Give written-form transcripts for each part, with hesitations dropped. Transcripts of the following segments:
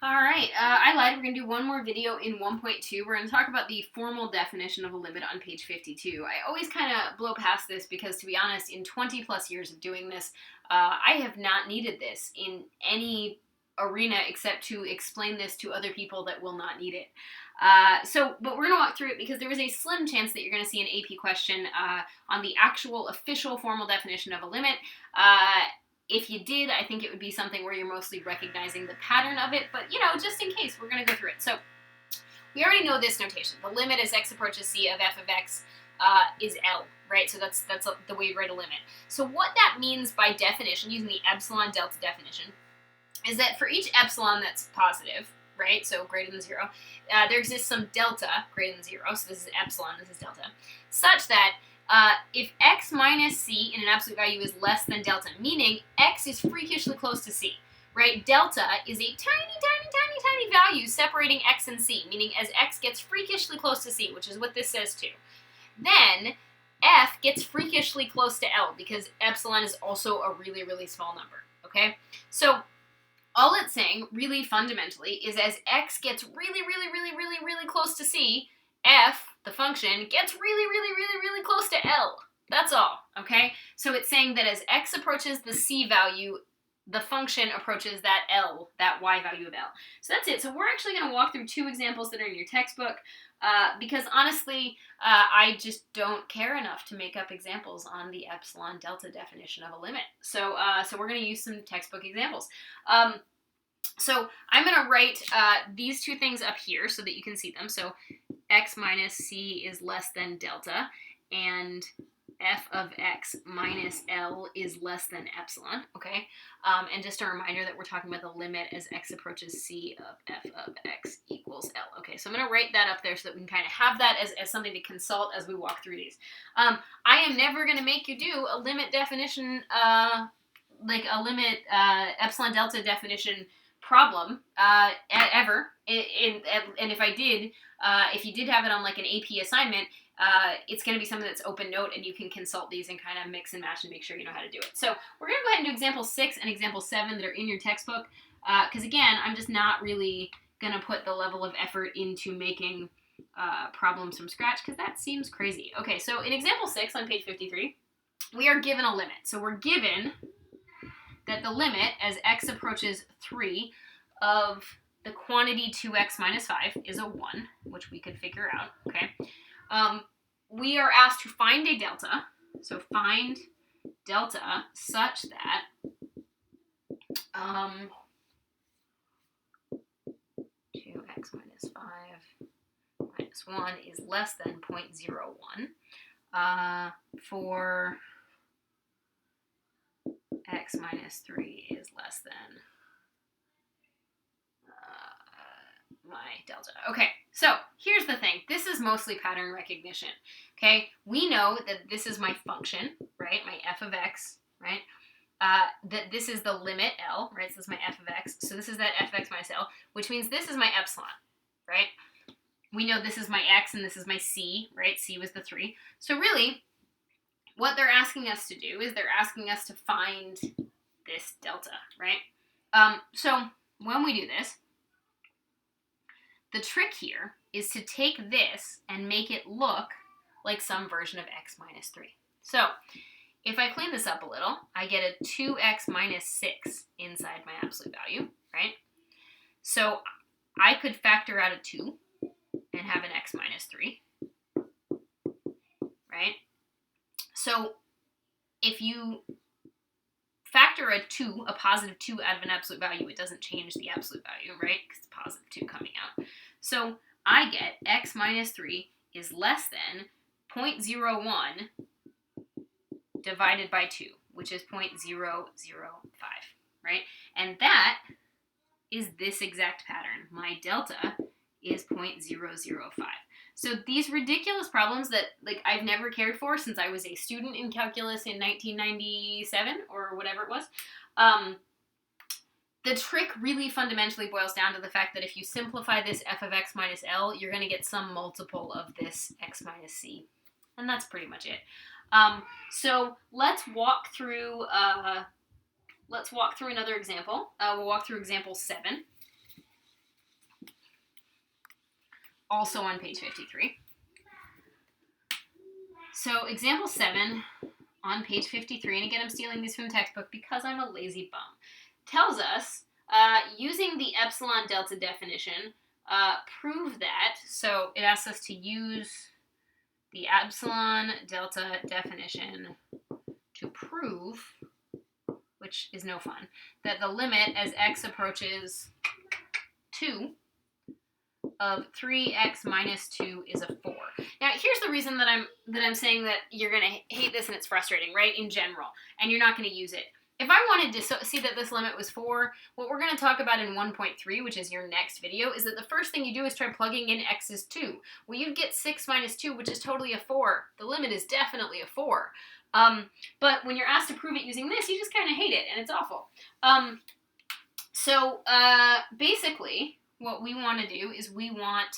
All right, I lied. We're going to do one more video in 1.2. We're going to talk about the formal definition of a limit on page 52. I always kind of blow past this because, to be honest, in 20 plus years of doing this, I have not needed this in any arena except to explain this to other people that will not need it. But we're going to walk through it because there is a slim chance that you're going to see an AP question on the actual official formal definition of a limit. If you did, I think it would be something where you're mostly recognizing the pattern of it, but, just in case, we're going to go through it. So, we already know this notation. The limit as x approaches c of f of x is L, right? So that's the way you write a limit. So what that means by definition, using the Epsilon-Delta definition, is that for each epsilon that's positive, right, so greater than 0, there exists some delta greater than 0, so this is epsilon, this is delta, such that if x minus c in an absolute value is less than delta, meaning x is freakishly close to c, right? Delta is a tiny value separating x and c, meaning as x gets freakishly close to c, which is what this says too, then f gets freakishly close to L because epsilon is also a really, really small number, okay? So all it's saying, really fundamentally, is as x gets really close to c, f, the function, gets really close to L. That's all, okay? So it's saying that as x approaches the c value, the function approaches that L, that y value of L. So that's it. So we're actually going to walk through 2 examples that are in your textbook because honestly, I just don't care enough to make up examples on the Epsilon-Delta definition of a limit. So we're going to use some textbook examples. So I'm going to write these 2 things up here so that you can see them. So x minus c is less than delta, and f of x minus L is less than epsilon, okay? And just a reminder that we're talking about the limit as x approaches c of f of x equals L. Okay, so I'm going to write that up there so that we can kind of have that as something to consult as we walk through these. I am never going to make you do a limit definition, like a limit epsilon-delta definition problem ever. And if I did, if you did have it on like an AP assignment, it's going to be something that's open note and you can consult these and kind of mix and match and make sure you know how to do it. So we're going to go ahead and do example 6 and example 7 that are in your textbook because again, I'm just not really going to put the level of effort into making problems from scratch because that seems crazy. Okay, so in example 6 on page 53, we are given a limit. So we're given that the limit as x approaches 3 of the quantity 2x minus 5 is a 1, which we could figure out, okay? We are asked to find a delta, so find delta such that two x minus 5 minus 1 is less than 0.01 for x minus 3 is less than my delta. Okay, so here's the thing. This is mostly pattern recognition, okay? We know that this is my function, right? My f of x, right? That this is the limit L, right? So this is my f of x. So this is that f of x minus L, which means this is my epsilon, right? We know this is my x and this is my c, right? C was the 3. So really, what they're asking us to do is they're asking us to find this delta, right? So when we do this, the trick here is to take this and make it look like some version of x minus 3. So if I clean this up a little, I get a 2x minus 6 inside my absolute value, right? So I could factor out a 2 and have an x minus 3, right? So if you factor a 2, a positive 2 out of an absolute value, it doesn't change the absolute value, right? Because it's positive 2 coming out. So I get x minus 3 is less than 0.01 divided by 2, which is 0.005, right? And that is this exact pattern. My delta is 0.005. So these ridiculous problems that I've never cared for since I was a student in calculus in 1997 or whatever it was, the trick really fundamentally boils down to the fact that if you simplify this f of x minus L, you're going to get some multiple of this x minus c. And that's pretty much it. So let's walk through another example. We'll walk through example 7. also on page 53. So example 7 on page 53, and again I'm stealing these from the textbook because I'm a lazy bum, tells us, using the Epsilon-Delta definition, prove that, so it asks us to use the Epsilon-Delta definition to prove, which is no fun, that the limit as x approaches 2 of 3x minus 2 is a 4. Now, here's the reason that I'm saying that you're going to hate this and it's frustrating, right, in general, and you're not going to use it. If I wanted to see that this limit was 4, what we're going to talk about in 1.3, which is your next video, is that the first thing you do is try plugging in x is 2. Well, you'd get 6 minus 2, which is totally a 4. The limit is definitely a 4. But when you're asked to prove it using this, you just kind of hate it, and it's awful. Basically, what we want to do is we want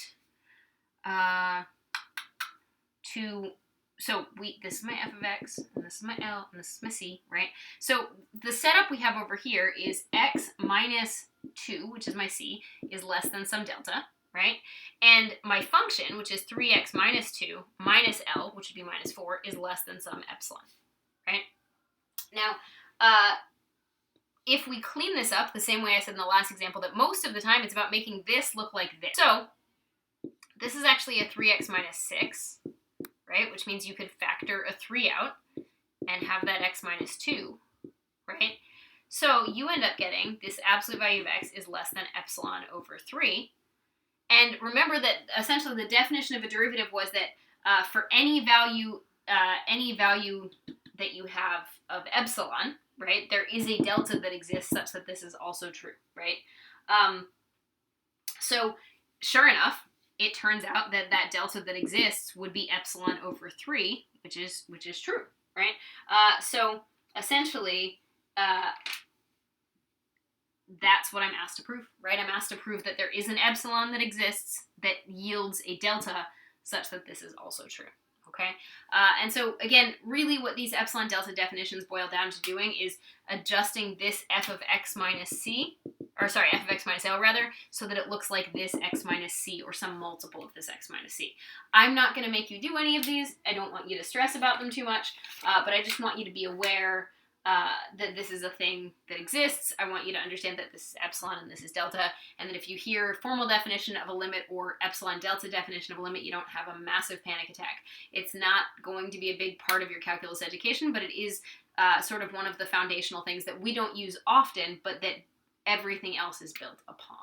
this is my f of x, and this is my L, and this is my C, right? So the setup we have over here is x minus 2, which is my C, is less than some delta, right? And my function, which is 3x minus 2 minus L, which would be minus 4, is less than some epsilon, right? Now, if we clean this up the same way I said in the last example, that most of the time it's about making this look like this. So this is actually a 3x minus 6, right? Which means you could factor a 3 out and have that x minus 2, right? So you end up getting this absolute value of x is less than epsilon over 3. And remember that essentially the definition of a derivative was that for any value that you have of epsilon, right, there is a delta that exists such that this is also true, right? So sure enough, it turns out that that delta that exists would be epsilon over 3, which is true, right? So essentially, that's what I'm asked to prove, right? I'm asked to prove that there is an epsilon that exists that yields a delta such that this is also true, okay? And so, again, really what these epsilon delta definitions boil down to doing is adjusting this f of x minus c, or sorry, f of x minus L rather, so that it looks like this x minus c or some multiple of this x minus c. I'm not going to make you do any of these. I don't want you to stress about them too much, but I just want you to be aware that this is a thing that exists. I want you to understand that this is epsilon and this is delta, and that if you hear formal definition of a limit or epsilon delta definition of a limit, you don't have a massive panic attack. It's not going to be a big part of your calculus education, but it is sort of one of the foundational things that we don't use often, but that everything else is built upon.